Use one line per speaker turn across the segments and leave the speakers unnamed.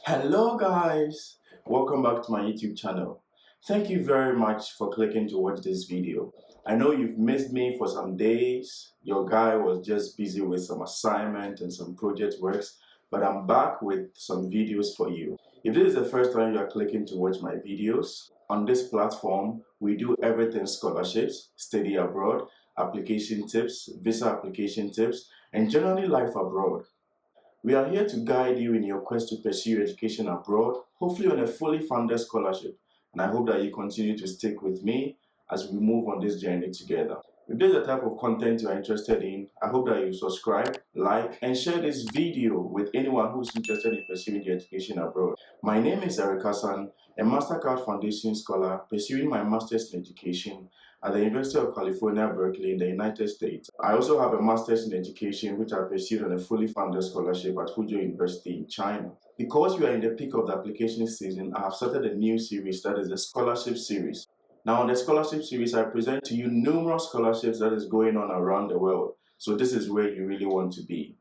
Hello guys, welcome back to my YouTube channel. Thank you very much for clicking to watch this video. I know you've missed me for some days. Your guy was just busy with some assignment and some project works, but I'm back with some videos for you. If this is the first time you are clicking to watch my videos, on this platform we do everything scholarships, study abroad, application tips, visa application tips, and generally life abroad. We are here to guide you in your quest to pursue education abroad, hopefully on a fully funded scholarship. And I hope that you continue to stick with me as we move on this journey together. If this is the type of content you are interested in, I hope that you subscribe, like, and share this video with anyone who's interested in pursuing the education abroad. My name is Eric Hassan, a MasterCard Foundation scholar pursuing my master's in education at the University of California, Berkeley in the United States. I also have a master's in education which I pursued on a fully funded scholarship at Fuzhou University in China. Because we are in the peak of the application season, I have started a new series that is the scholarship series. Now on the scholarship series, I present to you numerous scholarships that is going on around the world. So this is where you really want to be.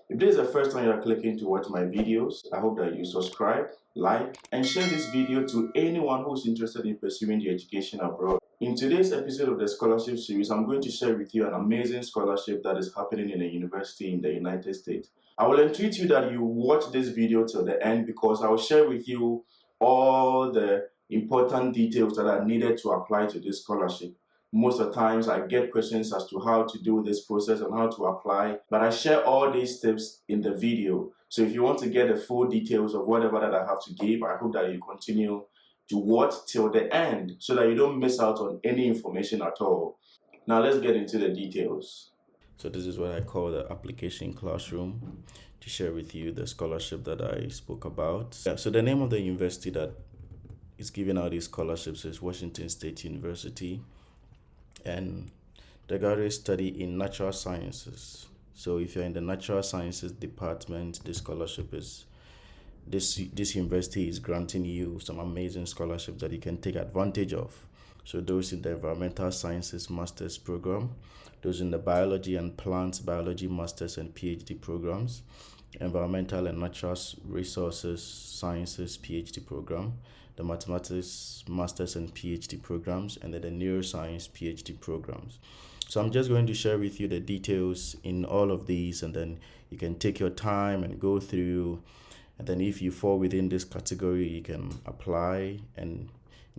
If this is the first time you are clicking to watch my videos, I hope that you subscribe, like, and share this video to anyone who's interested in pursuing the education abroad. In today's episode of the scholarship series, I'm going to share with you an amazing scholarship that is happening in a university in the United States. I will entreat you that you watch this video till the end because I will share with you all the important details that are needed to apply to this scholarship. Most of the times I get questions as to how to do this process and how to apply, but I share all these tips in the video. So if you want to get the full details of whatever that I have to give, I hope that you continue to watch till the end so that you don't miss out on any information at all. Now let's get into the details. So this is what I call the application classroom to share with you the scholarship that I spoke about. So the name of the university that is giving out these scholarships is Washington State University, and the graduate study in natural sciences. So if you're in the natural sciences department, the scholarship is this university is granting you some amazing scholarships that you can take advantage of. So those in the environmental sciences master's program, those in the biology and plant biology master's and PhD programs, environmental and natural resources sciences PhD program, the mathematics master's and PhD programs, and then the neuroscience PhD programs. So I'm just going to share with you the details in all of these, and then you can take your time and go through, and then if you fall within this category, you can apply and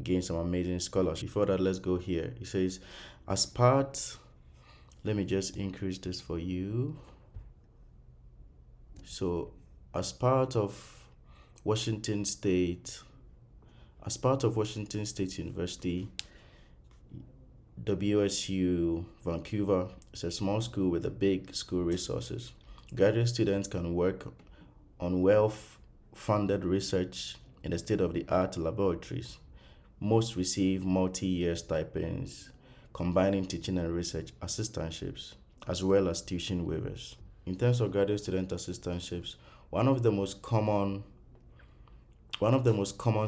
gain some amazing scholarship. Before that, let's go here. It says, as part, let me just increase this for you. So as part of Washington State University, WSU Vancouver is a small school with a big school resources. Graduate students can work on well-funded research in the state-of-the-art laboratories. Most receive multi-year stipends, combining teaching and research assistantships, as well as tuition waivers. In terms of graduate student assistantships, one of the most common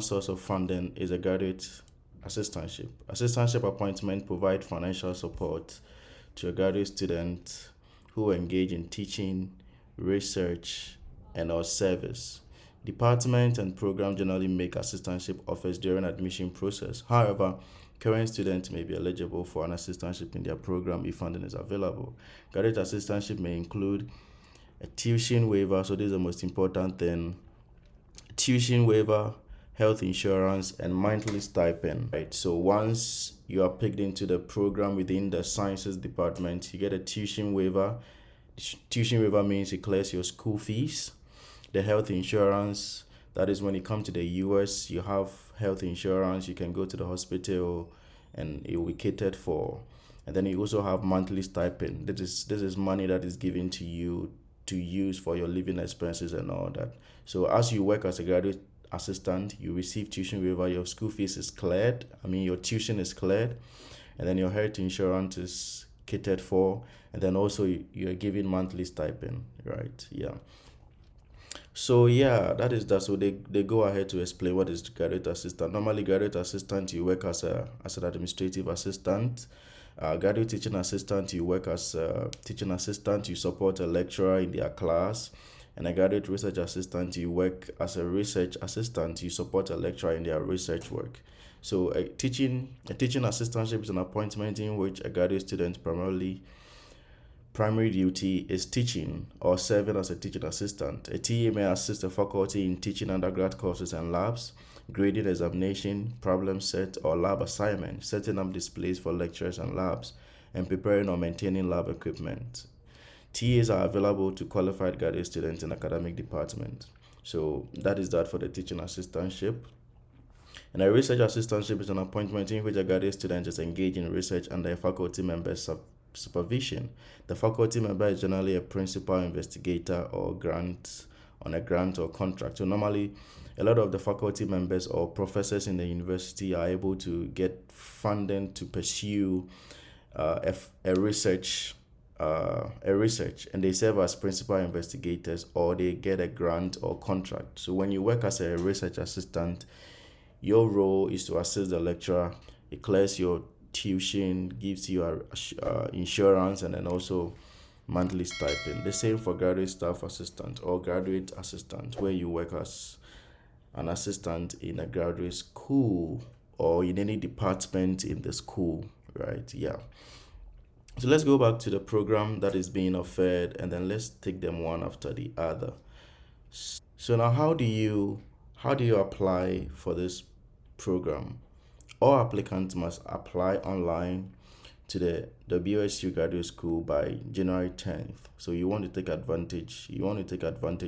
source of funding is a graduate assistantship. Assistantship appointment provide financial support to a graduate student who engage in teaching, research, and or service. Department and program generally make assistantship offers during admission process. However, current students may be eligible for an assistantship in their program if funding is available. Graduate assistantship may include a tuition waiver, so this is the most important thing. Tuition waiver, health insurance, and monthly stipend. Right. So once you are picked into the program within the sciences department, you get a tuition waiver. Tuition waiver means it clears your school fees. The health insurance, that is when you come to the US, you have health insurance, you can go to the hospital and it will be catered for. And then you also have monthly stipend. This is money that is given to you to use for your living expenses and all that. So as you work as a graduate assistant, you receive tuition waiver, your school fees is cleared, your tuition is cleared, and then your health insurance is catered for, and then also you're given monthly stipend, right? Yeah. So yeah, that is that. So they go ahead to explain what is graduate assistant. Normally, graduate assistant, you work as an administrative assistant, Graduate teaching assistant, you work as a teaching assistant, you support a lecturer in their class. And a graduate research assistant, you work as a research assistant, you support a lecturer in their research work. So a teaching assistantship is an appointment in which a graduate student primary duty is teaching or serving as a teaching assistant. A TA may assist the faculty in teaching undergrad courses and labs, grading examination, problem set or lab assignment, setting up displays for lectures and labs, and preparing or maintaining lab equipment. TAs are available to qualified graduate students in academic department. So that is that for the teaching assistantship. And a research assistantship is an appointment in which a graduate student is engaged in research under a faculty member's supervision. The faculty member is generally a principal investigator or on a grant or contract. So normally, a lot of the faculty members or professors in the university are able to get funding to pursue a research, and they serve as principal investigators or they get a grant or contract. So when you work as a research assistant, your role is to assist the lecturer. It clears your tuition, gives you insurance, and then also monthly stipend. The same for graduate staff assistant or graduate assistant, where you work as an assistant in a graduate school or in any department in the school, right? Yeah. So let's go back to the program that is being offered, and then let's take them one after the other. So now, how do you apply for this program? All applicants must apply online to the WSU Graduate School by January 10th. So you want to take advantage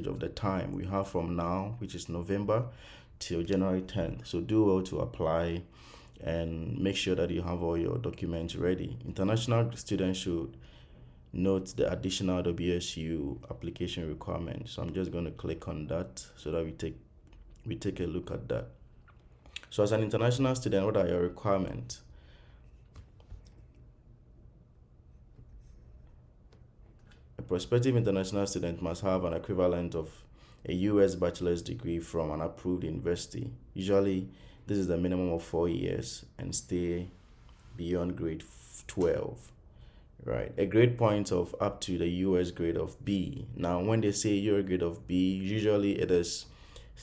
of the time we have from now, which is November, till January 10th. So do well to apply and make sure that you have all your documents ready. International students should note the additional WSU application requirements. So I'm just going to click on that so that we take a look at that. So as an international student, what are your requirements? A prospective international student must have an equivalent of a US bachelor's degree from an approved university. Usually, this is the minimum of 4 years and stay beyond grade 12, right? A grade point of up to the US grade of B. Now, when they say your grade of B, usually it is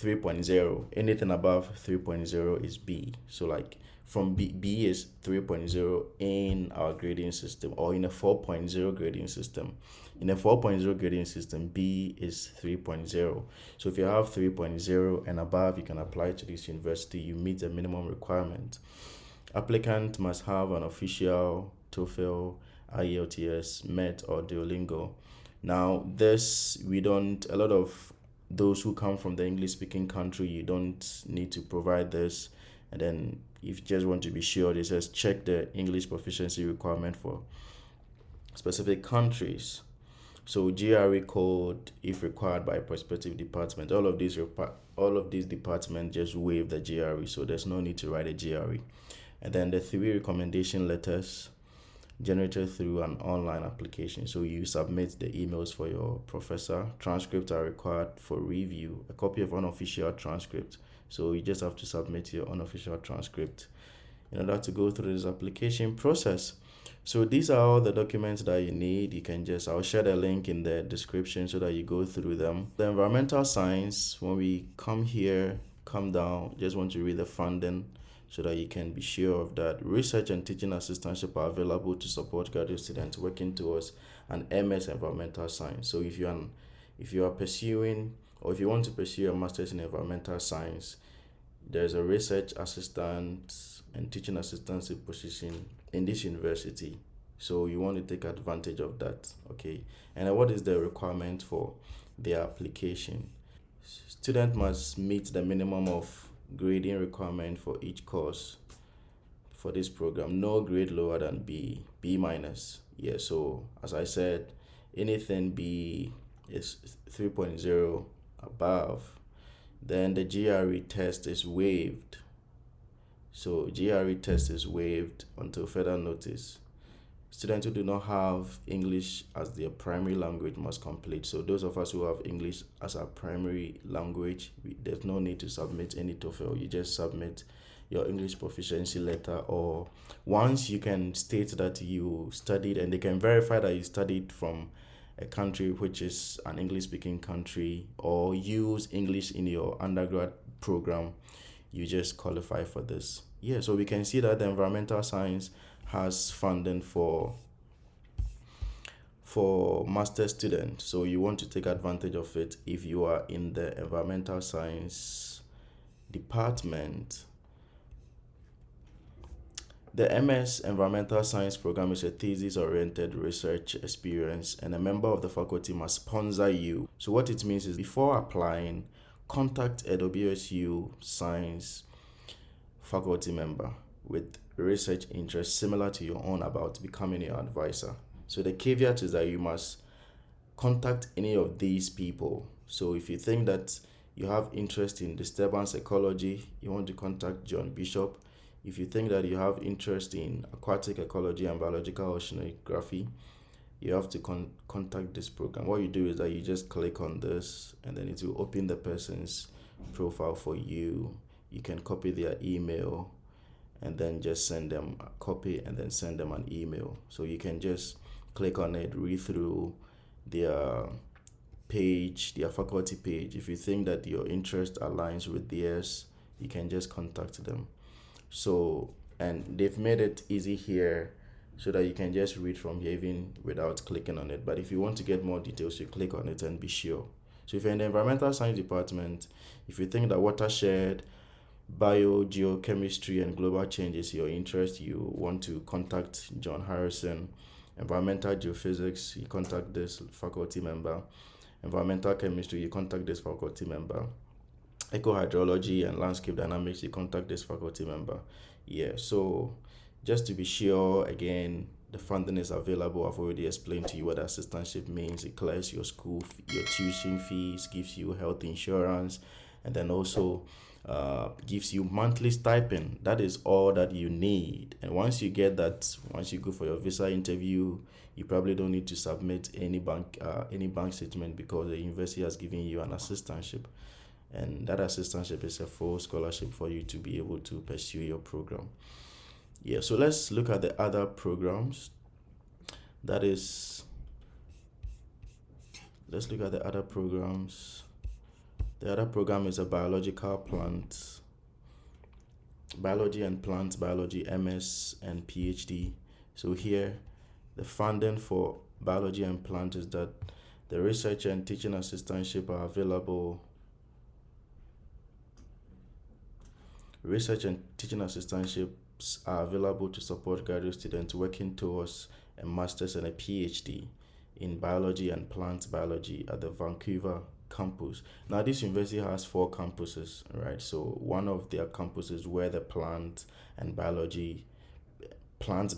3.0. Anything above 3.0 is B. So like from B is 3.0 in our grading system, or in a 4.0 grading system. In a 4.0 grading system, B is 3.0. So if you have 3.0 and above, you can apply to this university. You meet the minimum requirement. Applicant must have an official TOEFL, IELTS, MET, or Duolingo. Now, a lot of those who come from the English-speaking country, you don't need to provide this. And then if you just want to be sure, it says check the English proficiency requirement for specific countries. So GRE code, if required by prospective department, all of these departments just waive the GRE, so there's no need to write a GRE. And then the 3 recommendation letters generated through an online application. So you submit the emails for your professor. Transcripts are required for review. A copy of unofficial transcript. So you just have to submit your unofficial transcript in order to go through this application process. So these are all the documents that you need. I'll share the link in the description so that you go through them. The environmental science, when we come down, just want to read the funding so that you can be sure of that. Research and teaching assistantship are available to support graduate students working towards an MS environmental science. So if you are pursuing, or if you want to pursue a master's in environmental science, there's a research assistant and teaching assistantship position in this university. So you want to take advantage of that, okay? And what is the requirement for the application? Student must meet the minimum of grading requirement for each course for this program. No grade lower than B minus. Yeah, so as I said, anything B is 3.0 above, then the GRE test is waived. So GRE test is waived until further notice. Students who do not have English as their primary language must complete. So those of us who have English as our primary language, there's no need to submit any TOEFL. You just submit your English proficiency letter, or once you can state that you studied and they can verify that you studied from a country which is an English speaking country, or use English in your undergrad program, you just qualify for this. Yeah, so we can see that the environmental science has funding for master students. So you want to take advantage of it if you are in the environmental science department. The MS Environmental Science program is a thesis-oriented research experience, and a member of the faculty must sponsor you. So what it means is, before applying, contact a WSU Science faculty member with research interests similar to your own about becoming your advisor. So the caveat is that you must contact any of these people. So if you think that you have interest in disturbance ecology, you want to contact John Bishop. If you think that you have interest in aquatic ecology and biological oceanography, you have to contact this program. What you do is that you just click on this, and then it will open the person's profile for you. You can copy their email and then just send them a copy and then send them an email. So you can just click on it, read through their page, their faculty page. If you think that your interest aligns with theirs, you can just contact them. So, and they've made it easy here so that you can just read from here even without clicking on it. But if you want to get more details, you click on it and be sure. So if you're in the environmental science department, if you think that watershed, biogeochemistry, and global change is your interest, you want to contact John Harrison. Environmental geophysics, you contact this faculty member. Environmental chemistry, you contact this faculty member. Ecohydrology and landscape dynamics, you contact this faculty member. Yeah, so just to be sure, again, the funding is available. I've already explained to you what assistantship means. It clears your your tuition fees, gives you health insurance, and then also gives you monthly stipend. That is all that you need. And once you get that, once you go for your visa interview, you probably don't need to submit any bank statement, because the university has given you an assistantship. And that assistantship is a full scholarship for you to be able to pursue your program. Yeah, so let's look at the other programs. Let's look at the other programs. The other program is a biology and plant biology, MS and PhD. So here, the funding for biology and plant is that the research and teaching assistantship are available. Research and teaching assistantships are available to support graduate students working towards a master's and a PhD in biology and plant biology at the Vancouver campus. Now, this university has 4 campuses, right? So one of their campuses where the plant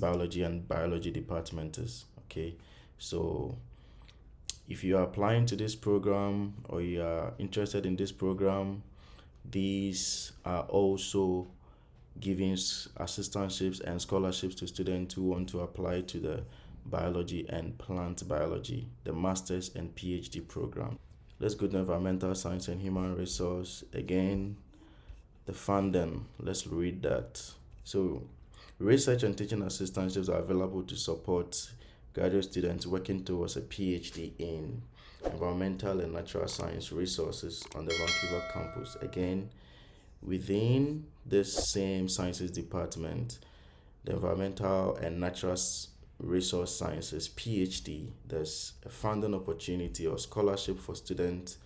biology and biology department is. Okay, so if you are applying to this program or you are interested in this program, these are also giving assistantships and scholarships to students who want to apply to the biology and plant biology, the master's and PhD program. Let's go to environmental science and human resource. Again, the funding, let's read that. So research and teaching assistantships are available to support graduate students working towards a PhD in environmental and natural science resources on the Vancouver campus. Again, within this same sciences department, the environmental and natural resource sciences PhD, there's a funding opportunity or scholarship for students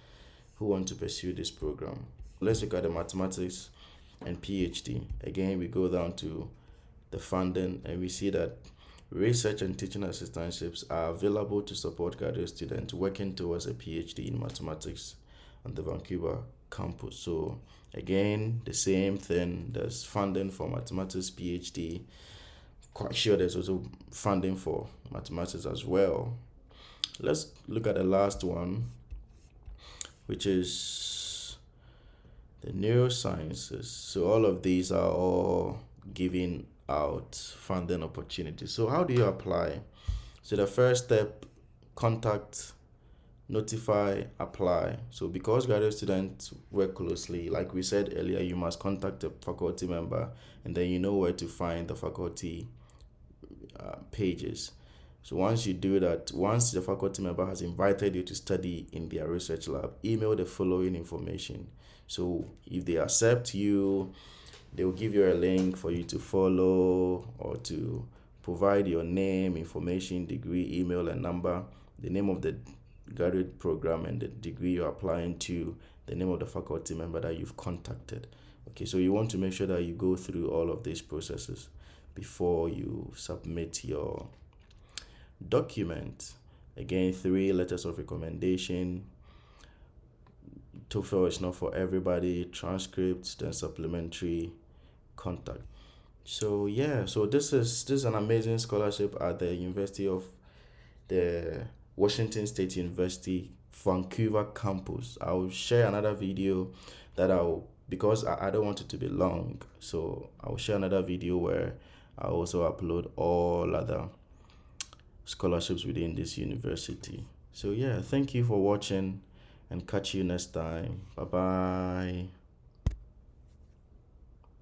who want to pursue this program. Let's look at the mathematics and PhD. Again, we go down to the funding and we see that research and teaching assistantships are available to support graduate students working towards a PhD in mathematics on the Vancouver campus. So again, the same thing, there's funding for mathematics PhD. Quite sure there's also funding for mathematics as well. Let's look at the last one, which is the neurosciences. So all of these are all giving out funding opportunities. So how do you apply? So the first step, contact
notify, apply. So because graduate students work closely, like we said earlier, you must contact a faculty member, and then you know where to find the faculty pages. So once you do that, once the faculty member has invited you to study in their research lab, email the following information. So if they accept you, they will give you a link for you to follow, or to provide your name, information, degree, email, and number, the name of the graduate program and the degree you're applying to, the name of the faculty member that you've contacted. Okay, so you want to make sure that you go through all of these processes before you submit your document. Again, 3 letters of recommendation. TOEFL is not for everybody. Transcripts, then supplementary contact. So yeah, so this is an amazing scholarship at the University of the Washington State University Vancouver campus. I'll share another video that I'll, because I don't want it to be long, so I'll share another video where I also upload all other scholarships within this university. So yeah, thank you for watching, and catch you next time. Bye bye.